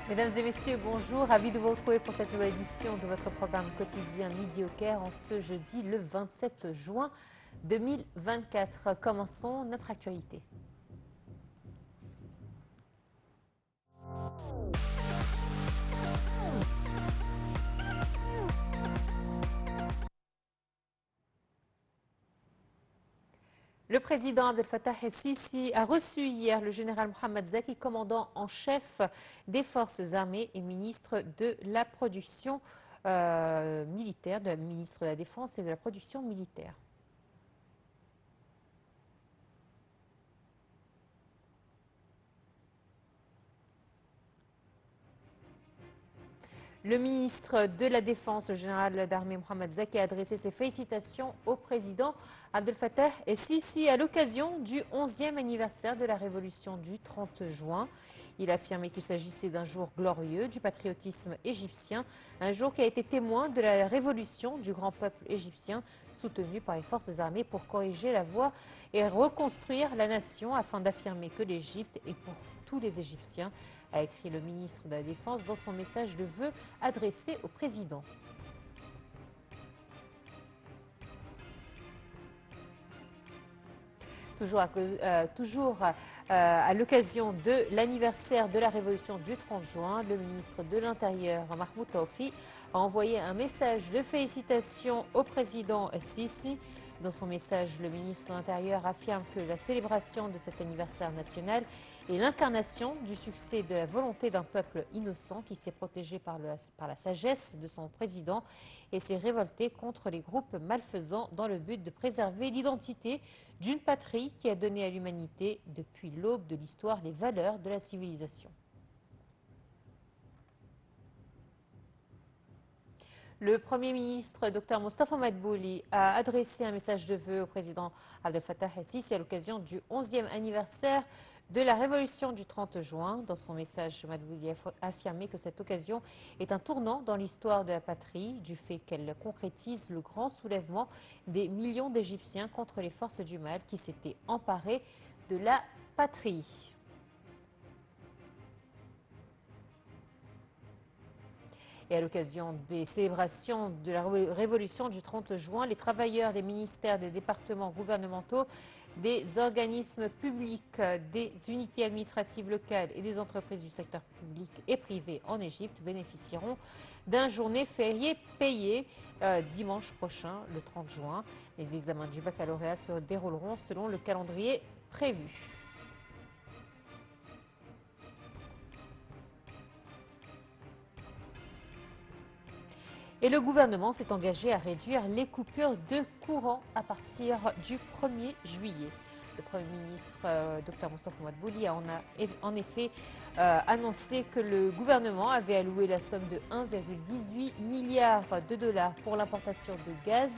Mesdames et messieurs, bonjour. Ravi de vous retrouver pour cette nouvelle édition de votre programme quotidien Midi au Caire en ce jeudi le 27 juin 2024. Commençons notre actualité. Le président Abdel Fattah el-Sisi a reçu hier le général Mohamed Zaki, commandant en chef des forces armées et ministre de la production militaire, ministre de la Défense et de la production militaire. Le ministre de la Défense, le général d'armée Mohamed Zaki, a adressé ses félicitations au président Abdel Fattah el-Sisi à l'occasion du 11e anniversaire de la révolution du 30 juin. Il a affirmé qu'il s'agissait d'un jour glorieux du patriotisme égyptien, un jour qui a été témoin de la révolution du grand peuple égyptien soutenu par les forces armées pour corriger la voie et reconstruire la nation afin d'affirmer que l'Égypte est pour tous les Égyptiens, a écrit le ministre de la Défense dans son message de vœux adressé au président. Toujours à l'occasion de l'anniversaire de la révolution du 30 juin, le ministre de l'Intérieur, Mahmoud Tawfi, a envoyé un message de félicitations au président el-Sisi. Dans son message, le ministre de l'Intérieur affirme que la célébration de cet anniversaire national est l'incarnation du succès de la volonté d'un peuple innocent qui s'est protégé par la sagesse de son président et s'est révolté contre les groupes malfaisants dans le but de préserver l'identité d'une patrie qui a donné à l'humanité depuis l'aube de l'histoire les valeurs de la civilisation. Le Premier ministre, Dr Mostafa Madbouli, a adressé un message de vœux au président Abdel Fattah el-Sisi à l'occasion du 11e anniversaire de la révolution du 30 juin. Dans son message, Madbouli a affirmé que cette occasion est un tournant dans l'histoire de la patrie, du fait qu'elle concrétise le grand soulèvement des millions d'Égyptiens contre les forces du mal qui s'étaient emparées de la patrie. Et à l'occasion des célébrations de la révolution du 30 juin, les travailleurs des ministères, des départements gouvernementaux, des organismes publics, des unités administratives locales et des entreprises du secteur public et privé en Égypte bénéficieront d'un journée férié payé dimanche prochain, le 30 juin. Les examens du baccalauréat se dérouleront selon le calendrier prévu. Et le gouvernement s'est engagé à réduire les coupures de courant à partir du 1er juillet. Le Premier ministre, Dr Mostafa Madbouli, a en effet annoncé que le gouvernement avait alloué la somme de 1,18 milliard de dollars pour l'importation de gaz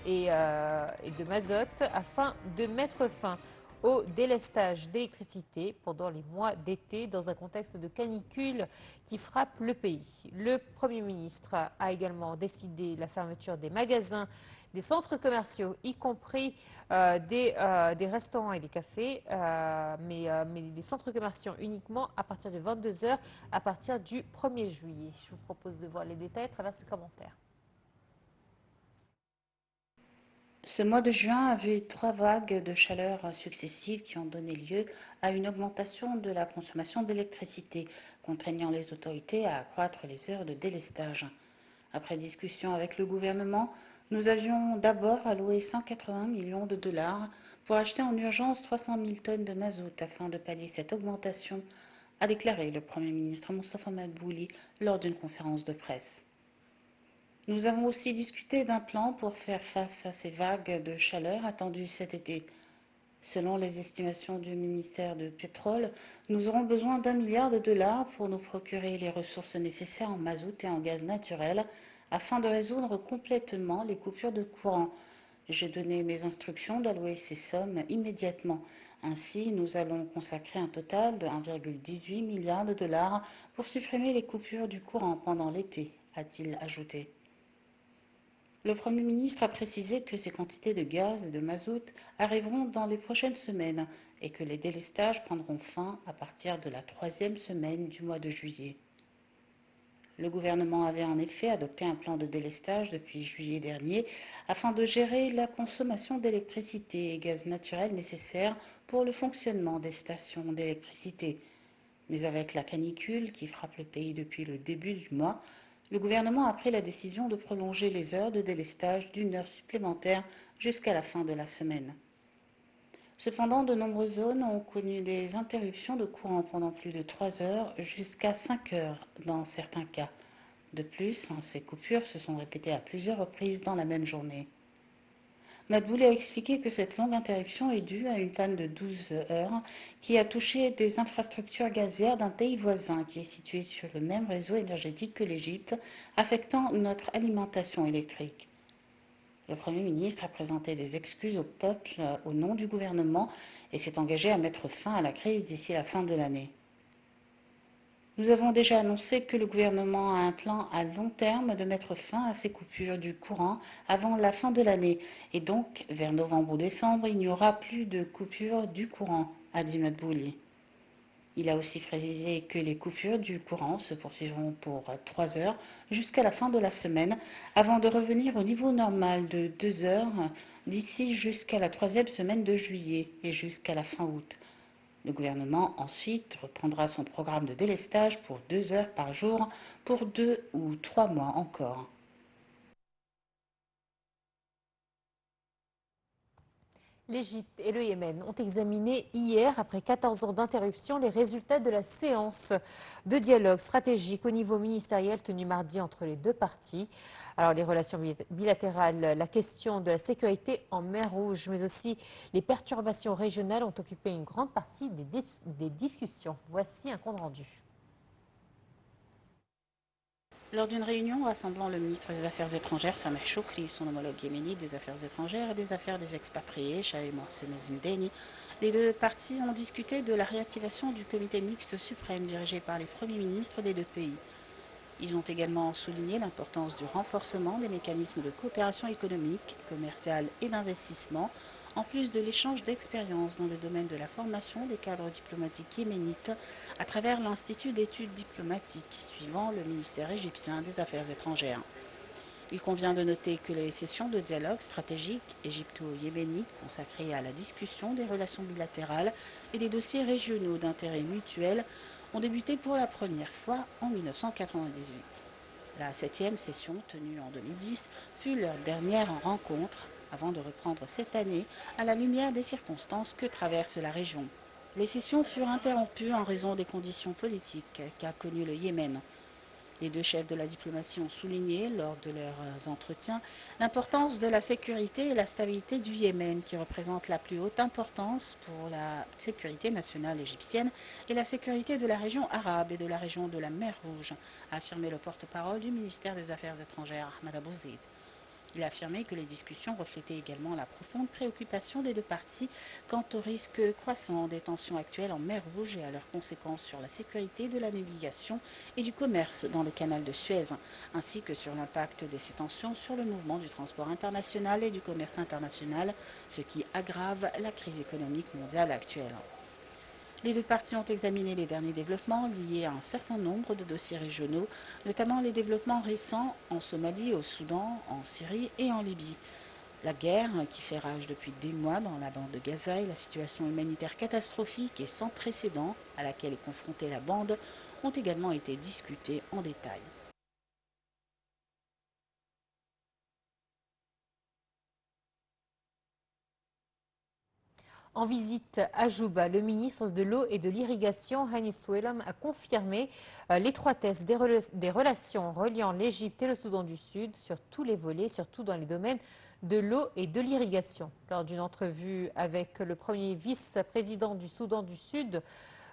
et de mazout afin de mettre fin au délestage d'électricité pendant les mois d'été dans un contexte de canicule qui frappe le pays. Le Premier ministre a également décidé la fermeture des magasins, des centres commerciaux, y compris des restaurants et des cafés, mais les centres commerciaux uniquement à partir de 22 h à partir du 1er juillet. Je vous propose de voir les détails à travers ce commentaire. Ce mois de juin a vu 3 vagues de chaleur successives qui ont donné lieu à une augmentation de la consommation d'électricité, contraignant les autorités à accroître les heures de délestage. Après discussion avec le gouvernement, nous avions d'abord alloué 180 millions de dollars pour acheter en urgence 300 000 tonnes de mazout afin de pallier cette augmentation, a déclaré le Premier ministre Mostafa Madbouli lors d'une conférence de presse. Nous avons aussi discuté d'un plan pour faire face à ces vagues de chaleur attendues cet été. Selon les estimations du ministère du Pétrole, nous aurons besoin d'1 milliard de dollars pour nous procurer les ressources nécessaires en mazout et en gaz naturel afin de résoudre complètement les coupures de courant. J'ai donné mes instructions d'allouer ces sommes immédiatement. Ainsi, nous allons consacrer un total de 1,18 milliard de dollars pour supprimer les coupures du courant pendant l'été, a-t-il ajouté. Le Premier ministre a précisé que ces quantités de gaz et de mazout arriveront dans les prochaines semaines et que les délestages prendront fin à partir de la 3e semaine du mois de juillet. Le gouvernement avait en effet adopté un plan de délestage depuis juillet dernier afin de gérer la consommation d'électricité et gaz naturel nécessaires pour le fonctionnement des stations d'électricité. Mais avec la canicule qui frappe le pays depuis le début du mois, le gouvernement a pris la décision de prolonger les heures de délestage d'une heure supplémentaire jusqu'à la fin de la semaine. Cependant, de nombreuses zones ont connu des interruptions de courant pendant plus de 3 heures jusqu'à 5 heures dans certains cas. De plus, ces coupures se sont répétées à plusieurs reprises dans la même journée. Madbouli a expliqué que cette longue interruption est due à une panne de 12 heures qui a touché des infrastructures gazières d'un pays voisin qui est situé sur le même réseau énergétique que l'Égypte, affectant notre alimentation électrique. Le Premier ministre a présenté des excuses au peuple au nom du gouvernement et s'est engagé à mettre fin à la crise d'ici la fin de l'année. Nous avons déjà annoncé que le gouvernement a un plan à long terme de mettre fin à ces coupures du courant avant la fin de l'année. Et donc, vers novembre ou décembre, il n'y aura plus de coupures du courant, a dit Madbouli. Il a aussi précisé que les coupures du courant se poursuivront pour 3 heures jusqu'à la fin de la semaine, avant de revenir au niveau normal de 2 heures d'ici jusqu'à la 3e semaine de juillet et jusqu'à la fin août. Le gouvernement ensuite reprendra son programme de délestage pour 2 heures par jour pour 2 ou 3 mois encore. L'Égypte et le Yémen ont examiné hier, après 14 ans d'interruption, les résultats de la séance de dialogue stratégique au niveau ministériel tenue mardi entre les deux parties. Alors les relations bilatérales, la question de la sécurité en mer Rouge, mais aussi les perturbations régionales ont occupé une grande partie des discussions. Voici un compte rendu. Lors d'une réunion rassemblant le ministre des Affaires étrangères, Sameh Choukri, son homologue yéménite des Affaires étrangères et des Affaires des expatriés, Shahi Mohsen Zindeni, les deux parties ont discuté de la réactivation du comité mixte suprême dirigé par les premiers ministres des deux pays. Ils ont également souligné l'importance du renforcement des mécanismes de coopération économique, commerciale et d'investissement, en plus de l'échange d'expériences dans le domaine de la formation des cadres diplomatiques yéménites à travers l'Institut d'études diplomatiques suivant le ministère égyptien des Affaires étrangères. Il convient de noter que les sessions de dialogue stratégique égypto-yéménite consacrées à la discussion des relations bilatérales et des dossiers régionaux d'intérêt mutuel ont débuté pour la première fois en 1998. La 7e session, tenue en 2010, fut leur dernière rencontre avant de reprendre cette année à la lumière des circonstances que traverse la région. Les sessions furent interrompues en raison des conditions politiques qu'a connues le Yémen. Les deux chefs de la diplomatie ont souligné, lors de leurs entretiens, l'importance de la sécurité et la stabilité du Yémen, qui représente la plus haute importance pour la sécurité nationale égyptienne et la sécurité de la région arabe et de la région de la mer Rouge, a affirmé le porte-parole du ministère des Affaires étrangères, Ahmad Abou Zeid. Il a affirmé que les discussions reflétaient également la profonde préoccupation des deux parties quant au risque croissant des tensions actuelles en mer Rouge et à leurs conséquences sur la sécurité de la navigation et du commerce dans le canal de Suez, ainsi que sur l'impact de ces tensions sur le mouvement du transport international et du commerce international, ce qui aggrave la crise économique mondiale actuelle. Les deux parties ont examiné les derniers développements liés à un certain nombre de dossiers régionaux, notamment les développements récents en Somalie, au Soudan, en Syrie et en Libye. La guerre qui fait rage depuis des mois dans la bande de Gaza et la situation humanitaire catastrophique et sans précédent à laquelle est confrontée la bande ont également été discutées en détail. En visite à Juba, le ministre de l'Eau et de l'Irrigation, Hani Souelam, a confirmé l'étroitesse des relations reliant l'Égypte et le Soudan du Sud sur tous les volets, surtout dans les domaines de l'eau et de l'irrigation. Lors d'une entrevue avec le premier vice-président du Soudan du Sud,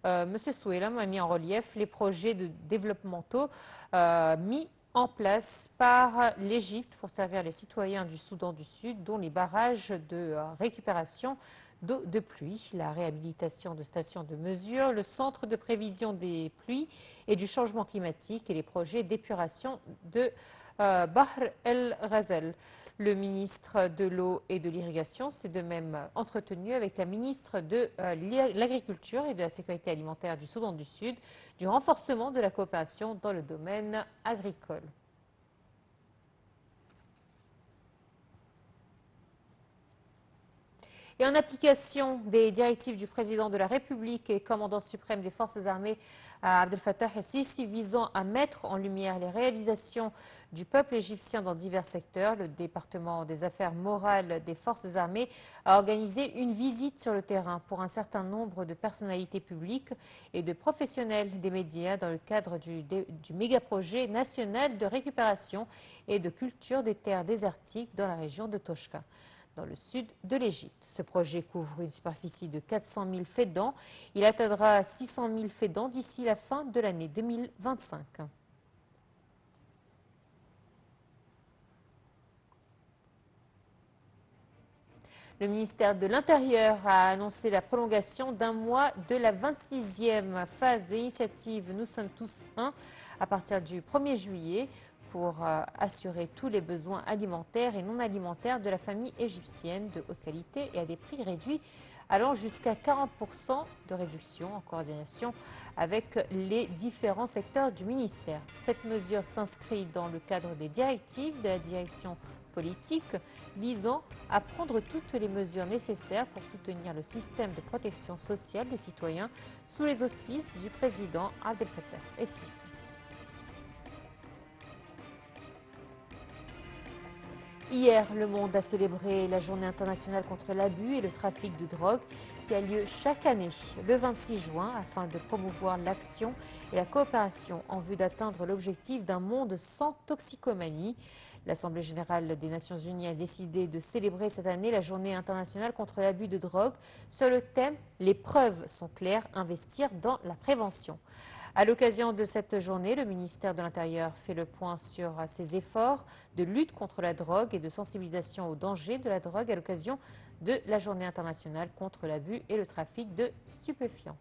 M. Souelam a mis en relief les projets de développementaux mis en place par l'Égypte pour servir les citoyens du Soudan du Sud, dont les barrages de récupération d'eau de pluie, la réhabilitation de stations de mesure, le centre de prévision des pluies et du changement climatique et les projets d'épuration de Bahr el Ghazal. Le ministre de l'Eau et de l'Irrigation s'est de même entretenu avec la ministre de l'Agriculture et de la Sécurité alimentaire du Soudan du Sud du renforcement de la coopération dans le domaine agricole. Et en application des directives du président de la République et commandant suprême des forces armées, Abdel Fattah el-Sisi, visant à mettre en lumière les réalisations du peuple égyptien dans divers secteurs, le département des affaires morales des forces armées a organisé une visite sur le terrain pour un certain nombre de personnalités publiques et de professionnels des médias dans le cadre du méga-projet national de récupération et de culture des terres désertiques dans la région de Toshka, dans le sud de l'Égypte. Ce projet couvre une superficie de 400 000 fédans. Il atteindra 600 000 fédans d'ici la fin de l'année 2025. Le ministère de l'Intérieur a annoncé la prolongation d'un mois de la 26e phase de l'initiative Nous sommes tous un à partir du 1er juillet pour assurer tous les besoins alimentaires et non alimentaires de la famille égyptienne de haute qualité et à des prix réduits allant jusqu'à 40% de réduction en coordination avec les différents secteurs du ministère. Cette mesure s'inscrit dans le cadre des directives de la direction politique visant à prendre toutes les mesures nécessaires pour soutenir le système de protection sociale des citoyens sous les auspices du président Abdel Fattah el-Sisi. Hier, le monde a célébré la journée internationale contre l'abus et le trafic de drogue qui a lieu chaque année le 26 juin afin de promouvoir l'action et la coopération en vue d'atteindre l'objectif d'un monde sans toxicomanie. L'Assemblée générale des Nations unies a décidé de célébrer cette année la journée internationale contre l'abus de drogue sur le thème « Les preuves sont claires, investir dans la prévention ». À l'occasion de cette journée, le ministère de l'Intérieur fait le point sur ses efforts de lutte contre la drogue et de sensibilisation aux dangers de la drogue à l'occasion de la journée internationale contre l'abus et le trafic de stupéfiants.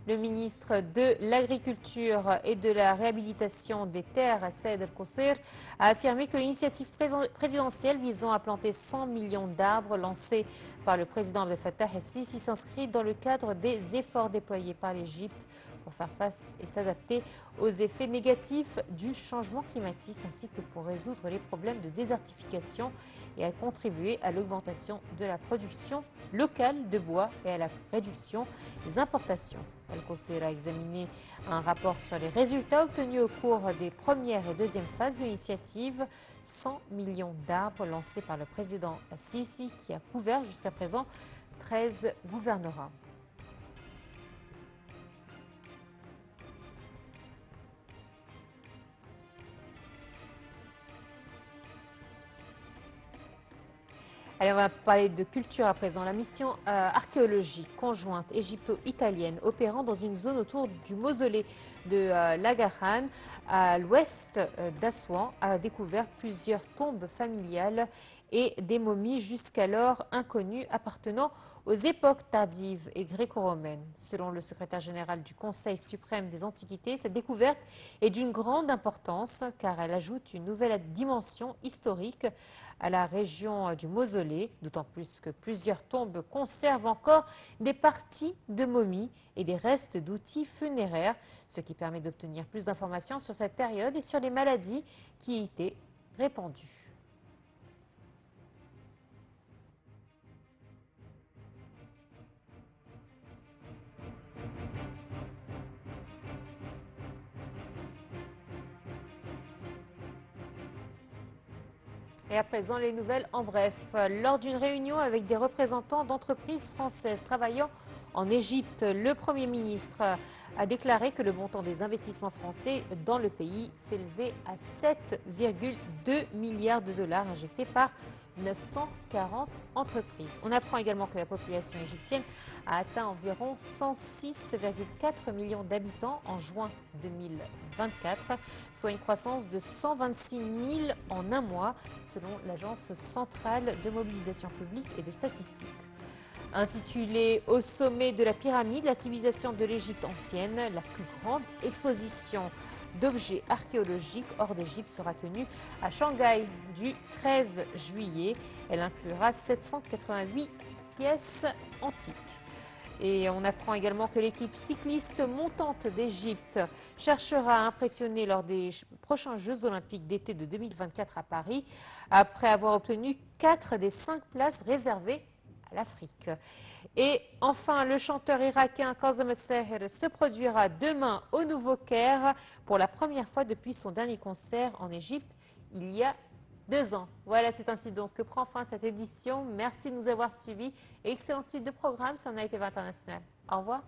Le ministre de l'Agriculture et de la Réhabilitation des terres, Saïd El-Kossir, a affirmé que l'initiative présidentielle visant à planter 100 millions d'arbres lancée par le président Abdel Fattah el-Sisi s'inscrit dans le cadre des efforts déployés par l'Égypte pour faire face et s'adapter aux effets négatifs du changement climatique ainsi que pour résoudre les problèmes de désertification et à contribuer à l'augmentation de la production locale de bois et à la réduction des importations. El-Kossir a examiné un rapport sur les résultats obtenus au cours des premières et deuxièmes phases de l'initiative 100 millions d'arbres lancés par le président Sisi qui a couvert jusqu'à présent 13 gouvernorats. Allez, on va parler de culture à présent. La mission archéologique conjointe égypto-italienne opérant dans une zone autour du mausolée de l'Agha à l'ouest d'Assouan a découvert plusieurs tombes familiales et des momies jusqu'alors inconnues appartenant aux époques tardives et gréco-romaines. Selon le secrétaire général du Conseil suprême des Antiquités, cette découverte est d'une grande importance car elle ajoute une nouvelle dimension historique à la région du mausolée, d'autant plus que plusieurs tombes conservent encore des parties de momies et des restes d'outils funéraires, ce qui permet d'obtenir plus d'informations sur cette période et sur les maladies qui y étaient répandues. Et à présent, les nouvelles en bref. Lors d'une réunion avec des représentants d'entreprises françaises travaillant en Égypte, le Premier ministre a déclaré que le montant des investissements français dans le pays s'élevait à 7,2 milliards de dollars injectés par 940 entreprises. On apprend également que la population égyptienne a atteint environ 106,4 millions d'habitants en juin 2024, soit une croissance de 126 000 en un mois, selon l'Agence centrale de mobilisation publique et de statistiques. Intitulée Au sommet de la pyramide, la civilisation de l'Égypte ancienne, la plus grande exposition d'objets archéologiques hors d'Égypte sera tenue à Shanghai du 13 juillet. Elle inclura 788 pièces antiques. Et on apprend également que l'équipe cycliste montante d'Égypte cherchera à impressionner lors des prochains Jeux olympiques d'été de 2024 à Paris, après avoir obtenu 4 des 5 places réservées à l'Afrique. Et enfin, le chanteur irakien Kazem Seher se produira demain au Nouveau-Caire pour la première fois depuis son dernier concert en Égypte il y a 2 ans. Voilà, c'est ainsi donc que prend fin cette édition. Merci de nous avoir suivis et excellente suite de programmes sur Night TV International. Au revoir.